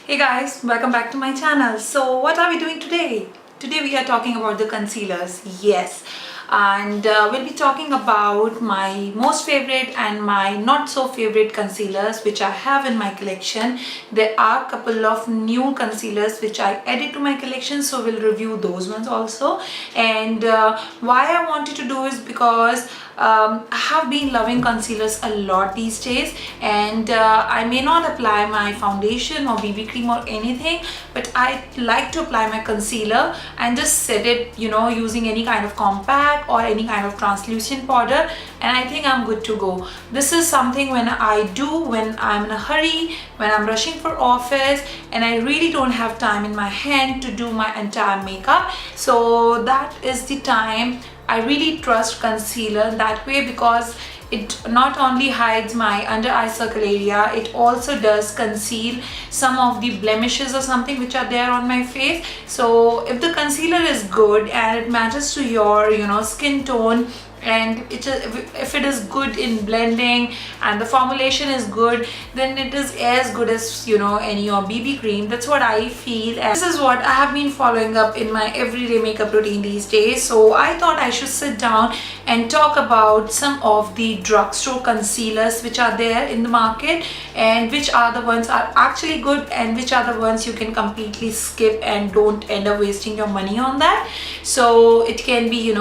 Hey guys, welcome back to my channel. So what are we doing today? Today we are talking about the concealers. Yes, and we'll be talking about my most favorite and my not so favorite concealers which I have in my collection. There are a couple of new concealers which I added to my collection, so we'll review those ones also. And why I wanted to do is because I have been loving concealers a lot these days, and I may not apply my foundation or BB cream or anything, but I like to apply my concealer and just set it, using any kind of compact or any kind of translucent powder, and I think I'm good to go. This is something when I do when I'm in a hurry, when I'm rushing for office and I really don't have time in my hand to do my entire makeup. So that is the time I really trust concealer that way, because it not only hides my under eye circle area, it also does conceal some of the blemishes or something which are there on my face. So if the concealer is good and it matches to your skin tone, and if it is good in blending and the formulation is good, then it is as good as any or BB cream. That's what I feel, and this is what I have been following up in my everyday makeup routine these days. So I thought I should sit down and talk about some of the drugstore concealers which are there in the market, and which are the ones are actually good and which are the ones you can completely skip and don't end up wasting your money on that. So it can be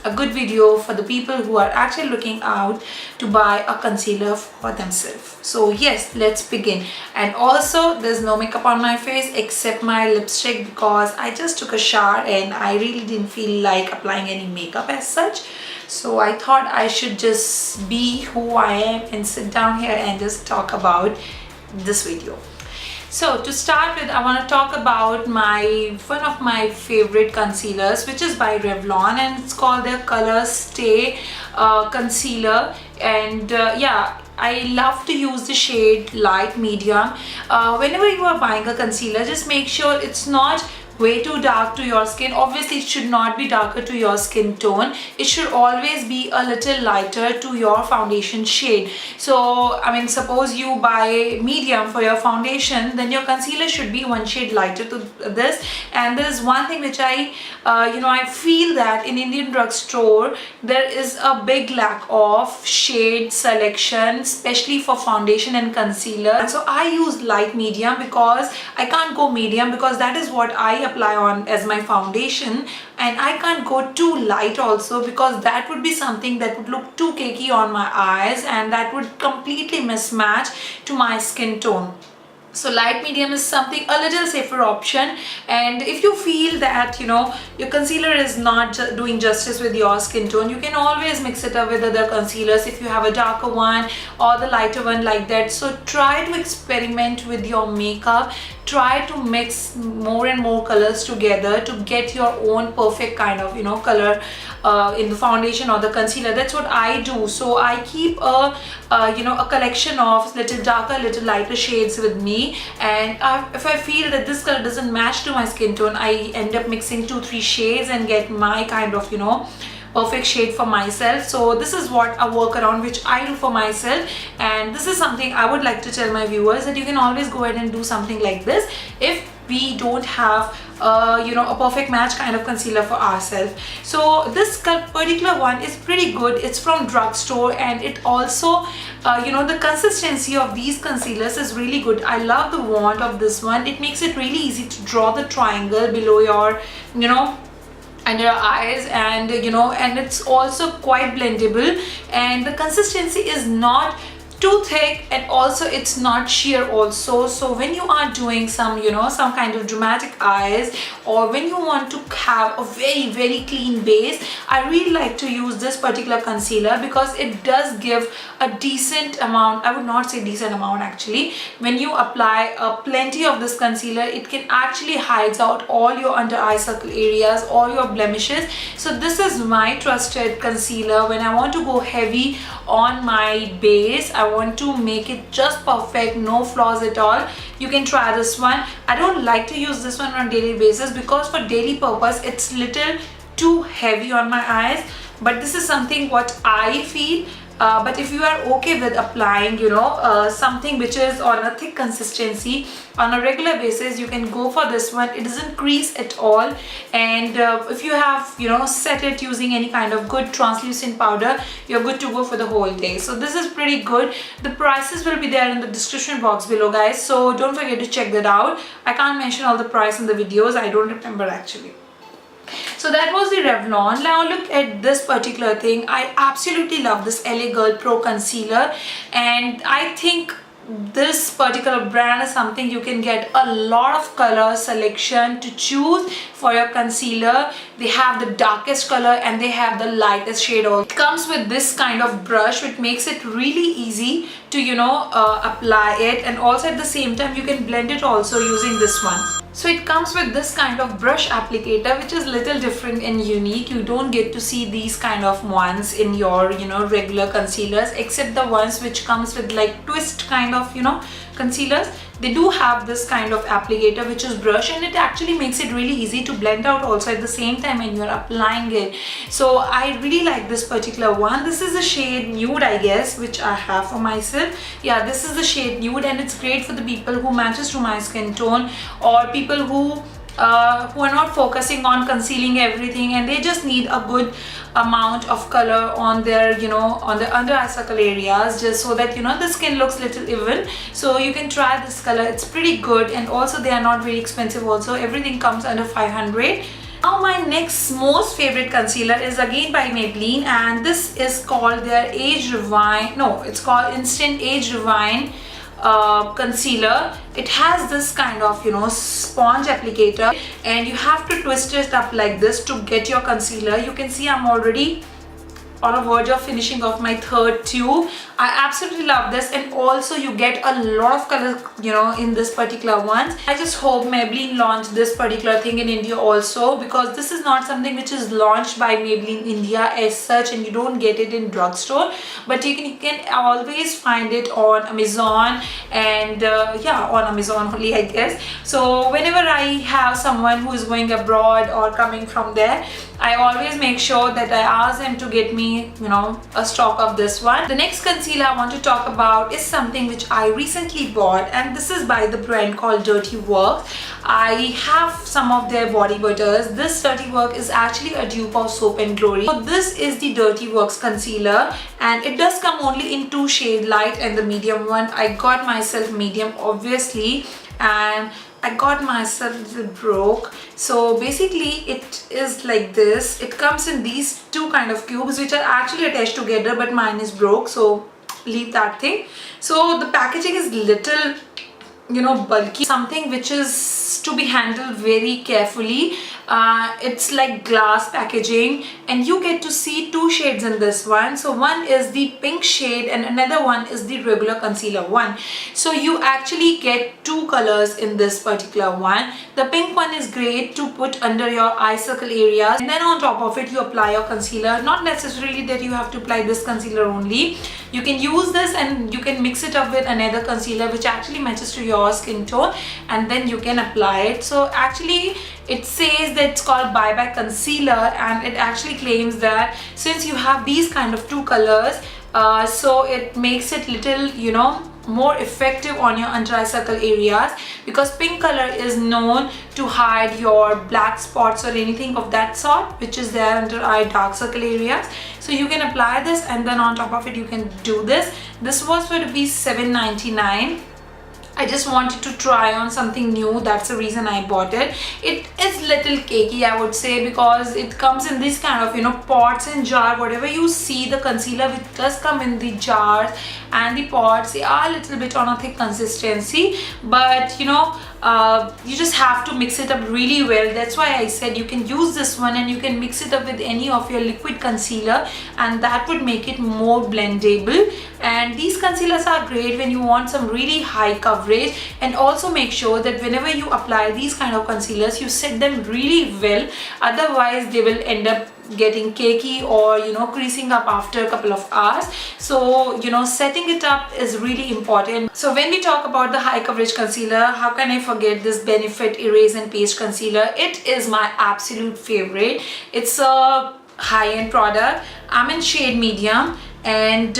a good video for the people who are actually looking out to buy a concealer for themselves. So yes, let's begin. And also, there's no makeup on my face except my lipstick, because I just took a shower and I really didn't feel like applying any makeup as such. So I thought I should just be who I am and sit down here and just talk about this video. So to start with, I want to talk about one of my favorite concealers, which is by Revlon, and it's called their Colorstay concealer. And yeah, I love to use the shade light medium. Whenever you are buying a concealer, just make sure it's not way too dark to your skin. Obviously it should not be darker to your skin tone. It should always be a little lighter to your foundation shade. So I mean, suppose you buy medium for your foundation, then your concealer should be one shade lighter to this. And there is one thing which I feel that in Indian drugstore there is a big lack of shade selection, especially for foundation and concealer. And so I use light medium because I can't go medium, because that is what I apply on as my foundation, and I can't go too light also, because that would be something that would look too cakey on my eyes and that would completely mismatch to my skin tone. So light medium is something a little safer option. And if you feel that your concealer is not doing justice with your skin tone, you can always mix it up with other concealers if you have a darker one or the lighter one like that. So try to experiment with your makeup. Try to mix more and more colors together to get your own perfect kind of color in the foundation or the concealer. That's what I do. So I keep a collection of little darker, little lighter shades with me, and if I feel that this color doesn't match to my skin tone, I end up mixing 2-3 shades and get my kind of perfect shade for myself. So this is what a workaround which I do for myself, and this is something I would like to tell my viewers, that you can always go ahead and do something like this if we don't have a perfect match kind of concealer for ourselves. So this particular one is pretty good. It's from drugstore, and it also the consistency of these concealers is really good. I love the wand of this one. It makes it really easy to draw the triangle below your under your eyes, and and it's also quite blendable, and the consistency is not too thick, and also it's not sheer also. So when you are doing some some kind of dramatic eyes, or when you want to have a very very clean base, I really like to use this particular concealer, because it does give a decent amount. I would not say decent amount actually. When you apply plenty of this concealer, it can actually hide out all your under eye circle areas, all your blemishes. So this is my trusted concealer when I want to go heavy on my base. I want to make it just perfect, no flaws at all. You can try this one. I don't like to use this one on a daily basis, because for daily purpose it's little too heavy on my eyes, but this is something what I feel But if you are okay with applying, something which is on a thick consistency on a regular basis, you can go for this one. It doesn't crease at all, and if you have, set it using any kind of good translucent powder, you're good to go for the whole day. So this is pretty good. The prices will be there in the description box below, guys, so don't forget to check that out. I can't mention all the price in the videos, I don't remember actually. So that was the Revlon. Now look at this particular thing. I absolutely love this LA Girl Pro Concealer, and I think this particular brand is something you can get a lot of color selection to choose for your concealer. They have the darkest color and they have the lightest shade also. It comes with this kind of brush which makes it really easy to apply it, and also at the same time you can blend it also using this one. So it comes with this kind of brush applicator which is little different and unique. You don't get to see these kind of ones in your regular concealers, except the ones which comes with like twist kind of concealers. They do have this kind of applicator which is brush, and it actually makes it really easy to blend out also at the same time when you're applying it. So I really like this particular one. This is the shade Nude, I guess, which I have for myself. Yeah, this is the shade Nude, and it's great for the people who matches to my skin tone, or people who are not focusing on concealing everything and they just need a good amount of color on their on the under eye circle areas, just so that the skin looks little even. So you can try this color. It's pretty good, and also they are not very expensive also. Everything comes under 500. Now my next most favorite concealer is again by Maybelline, and this is called their Age Refine. No, it's called Instant Age Refine concealer. It has this kind of sponge applicator, and you have to twist it up like this to get your concealer. You can see I'm already on a verge of finishing off my third tube. I absolutely love this, and also you get a lot of color in this particular one. I just hope Maybelline launched this particular thing in India also, because this is not something which is launched by Maybelline India as such, and you don't get it in drugstore, but you can always find it on Amazon, and yeah, on Amazon only, I guess. So whenever I have someone who is going abroad or coming from there, I always make sure that I ask them to get me a stock of this one. The next concealer I want to talk about is something which I recently bought, and this is by the brand called Dirty Work. I have some of their body butters. This Dirty Work is actually a dupe of Soap and Glory. So this is the Dirty Works concealer, and it does come only in two shades, light and the medium one. I got myself medium obviously, and I got myself a little broke. So basically it is like this. It comes in these two kind of cubes which are actually attached together, but mine is broke, so leave that thing. So the packaging is little bulky, something which is to be handled very carefully. It's like glass packaging, and you get to see two shades in this one. So one is the pink shade and another one is the regular concealer one. So you actually get two colors in this particular one. The pink one is great to put under your eye circle areas, and then on top of it you apply your concealer. Not necessarily that you have to apply this concealer only. You can use this and you can mix it up with another concealer which actually matches to your skin tone, and then you can apply it. So actually it says that it's called Buyback Concealer, and it actually claims that since you have these kind of two colors, so it makes it little more effective on your under eye circle areas, because pink color is known to hide your black spots or anything of that sort which is there under eye dark circle areas. So you can apply this, and then on top of it you can do this. This was for to be $7.99. I just wanted to try on something new. That's the reason I bought it. It is little cakey, I would say, because it comes in this kind of pots and jar. Whatever you see, the concealer which does come in the jars and the pots, they are a little bit on a thick consistency, but you just have to mix it up really well. That's why I said you can use this one and you can mix it up with any of your liquid concealer, and that would make it more blendable. And these concealers are great when you want some really high coverage, and also make sure that whenever you apply these kind of concealers, you set them really well. Otherwise they will end up getting cakey or creasing up after a couple of hours. So setting it up is really important. So when we talk about the high coverage concealer, how can I forget this Benefit Erase and Paste Concealer? It is my absolute favorite. It's a high-end product. I'm in shade medium, and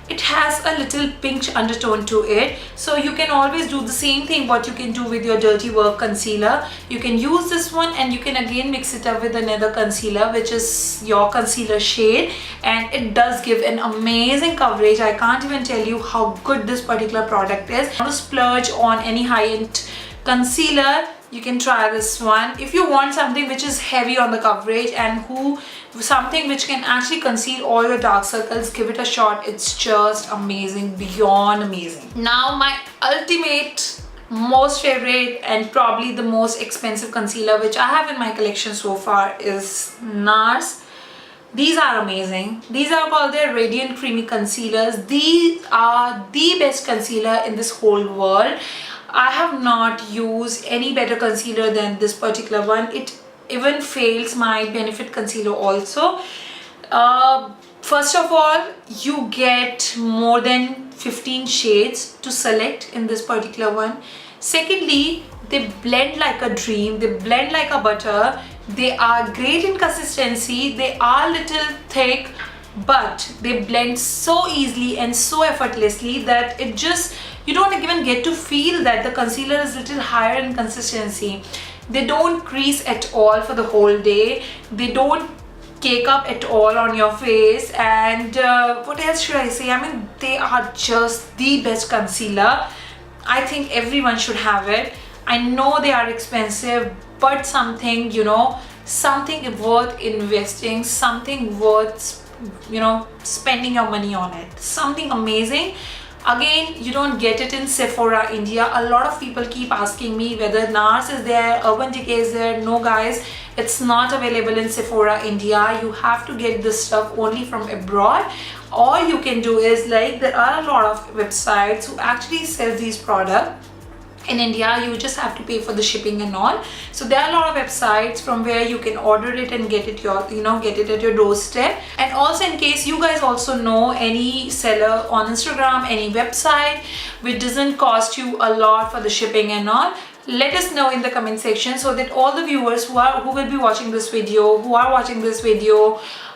it has a little pink undertone to it. So you can always do the same thing what you can do with your dirty work concealer. You can use this one and you can again mix it up with another concealer, which is your concealer shade, and it does give an amazing coverage. I can't even tell you how good this particular product is. If you want to splurge on any high-end concealer, you can try this one. If you want something which is heavy on the coverage and something which can actually conceal all your dark circles, give it a shot. It's just amazing, beyond amazing. Now my ultimate, most favorite and probably the most expensive concealer which I have in my collection so far is NARS. These are amazing. These are called their Radiant Creamy Concealers. These are the best concealer in this whole world. I have not used any better concealer than this particular one. It even fails my Benefit concealer also. First of all, you get more than 15 shades to select in this particular one. Secondly, they blend like a dream. They blend like a butter. They are great in consistency. They are little thick, but they blend so easily and so effortlessly that it just, you don't even get to feel that the concealer is a little higher in consistency. They don't crease at all for the whole day. They don't cake up at all on your face. And what else should I say? I mean, they are just the best concealer. I think everyone should have it. I know they are expensive, but something, you know, something worth investing, something worth, you know, spending your money on it. Something amazing. Again, you don't get it in Sephora India. A lot of people keep asking me whether NARS is there, Urban Decay is there. No guys, it's not available in Sephora India. You have to get this stuff only from abroad. All you can do is, like, there are a lot of websites who actually sell these products. In India, you just have to pay for the shipping and all. So there are a lot of websites from where you can order it and get it get it at your doorstep. And also, in case you guys also know any seller on Instagram, any website which doesn't cost you a lot for the shipping and all, let us know in the comment section, so that all the viewers who will be watching this video,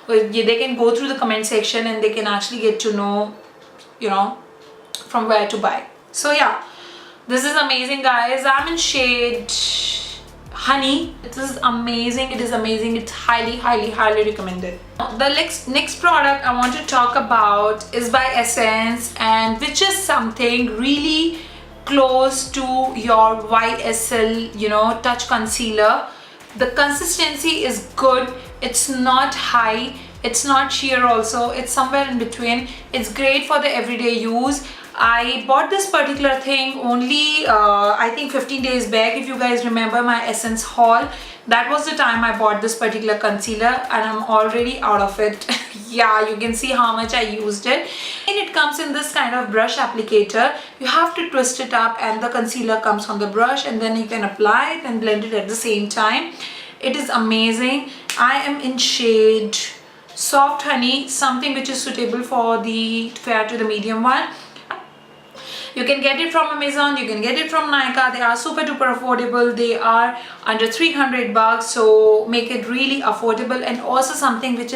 they can go through the comment section and they can actually get to know, you know, from where to buy. So yeah, this is amazing, guys. I'm in shade Honey. This is amazing. It is amazing. It's highly, highly, highly recommended. The next product I want to talk about is by Essence, and which is something really close to your YSL, you know, touch concealer. The consistency is good. It's not high. It's not sheer also. It's somewhere in between. It's great for the everyday use. I bought this particular thing only I think 15 days back. If you guys remember my Essence haul, that was the time I bought this particular concealer, and I'm already out of it. Yeah, you can see how much I used it. And it comes in this kind of brush applicator. You have to twist it up and the concealer comes on the brush, and then you can apply it and blend it at the same time. It is amazing. I am in shade Soft Honey, something which is suitable for the fair to the medium one. You can get it from Amazon, you can get it from Nykaa. They are super duper affordable. They are under 300 bucks, so make it really affordable, and also something which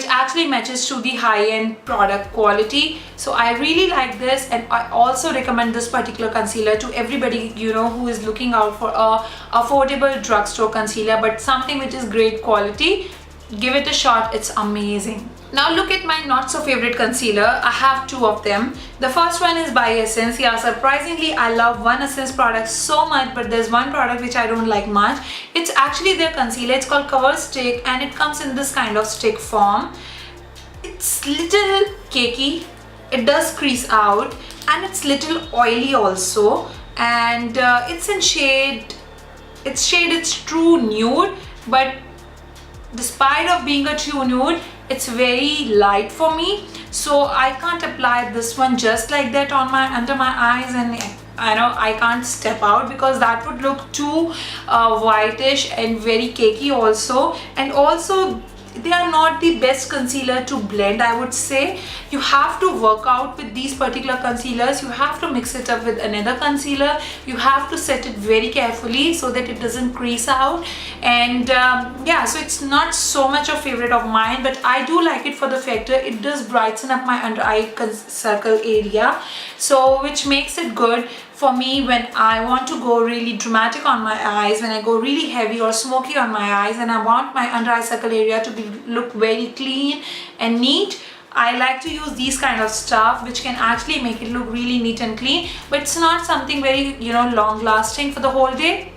actually matches to the high-end product quality. So I really like this, and I also recommend this particular concealer to everybody, you know, who is looking out for a affordable drugstore concealer, but something which is great quality. Give it a shot. It's amazing. Now look at my not so favorite concealer. I have two of them. The first one is by Essence. Yeah, surprisingly, I love one Essence product so much, but there's one product which I don't like much. It's actually their concealer. It's called Coverstick, and it comes in this kind of stick form. It's little cakey. It does crease out, and it's little oily also. And it's in shade. It's true nude, but despite of being a true nude, it's very light for me, so I can't apply this one just like that on under my eyes, and I know I can't step out because that would look too whitish and very cakey also. And also they are not the best concealer to blend, I would say. You have to work out with these particular concealers. You have to mix it up with another concealer. You have to set it very carefully so that it doesn't crease out. And yeah, so it's not so much a favorite of mine, but I do like it for the factor. It does brighten up my under eye circle area, so which makes it good for me when I want to go really dramatic on my eyes, when I go really heavy or smoky on my eyes and I want my under eye circle area to look very clean and neat. I like to use these kind of stuff which can actually make it look really neat and clean, but it's not something very, you know, long lasting for the whole day.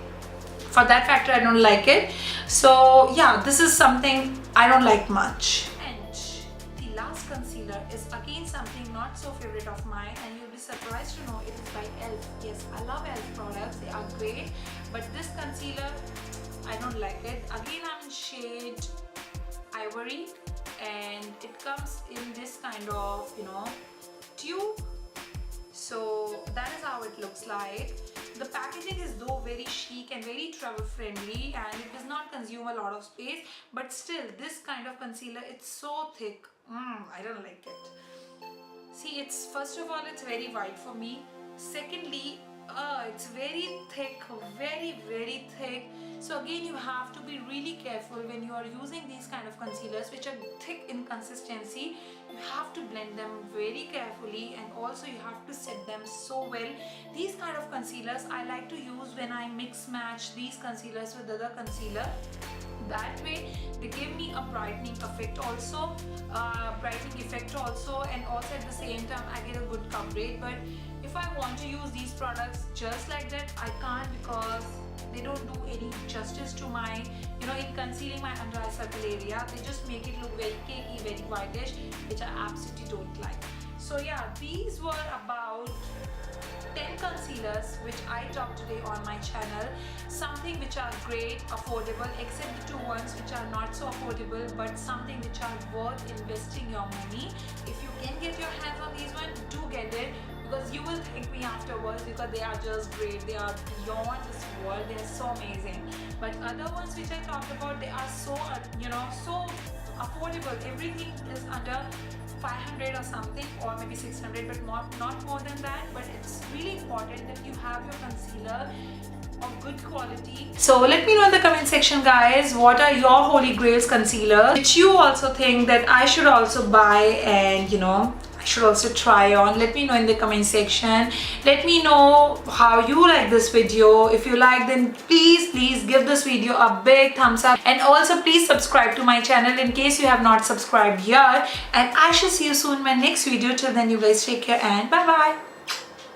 For that factor, I don't like it. So yeah, this is something I don't like much. And the last concealer is again something not so favorite of mine, and you'll be surprised to know it is by e.l.f. Yes, I love e.l.f. products, they are great, but this concealer, I don't like it. Again, I'm in shade Ivory, and it comes in this kind of, you know, tube. So that is how it looks like. The packaging is though very chic and very travel friendly, and it does not consume a lot of space, but still this kind of concealer, it's so thick. I don't like it. See, it's, first of all, it's very white for me. Secondly, it's very thick, very thick. So again, you have to be really careful when you are using these kind of concealers which are thick in consistency. You have to blend them very carefully, and also you have to set them so well. These kind of concealers I like to use when I mix match these concealers with other concealer. That way they give me a brightening effect also, and also at the same time I get a good coverage. But if I want to use these products just like that, I can't, because they don't do any justice to my, you know, in concealing my under eye circle area. They just make it look very cakey, very whitish, which I absolutely don't like. So yeah, these were about 10 concealers which I talked today on my channel. Something which are great, affordable, except the two ones which are not so affordable, but something which are worth investing your money. If you can get your hands on these ones, do get it, because you will thank me afterwards, because they are just great. They are beyond this world. They are so amazing. But other ones which I talked about, they are so, you know, so affordable. Everything is under 500 or something, or maybe 600, but not more than that. But it's really important that you have your concealer of good quality. So let me know in the comment section, guys, what are your holy grails concealers which you also think that I should also buy, and you know, I should also try on. Let me know in the comment section. Let me know how you like this video. If you like, then please give this video a big thumbs up, and also please subscribe to my channel in case you have not subscribed yet. And I shall see you soon in my next video. Till then, you guys take care and bye bye.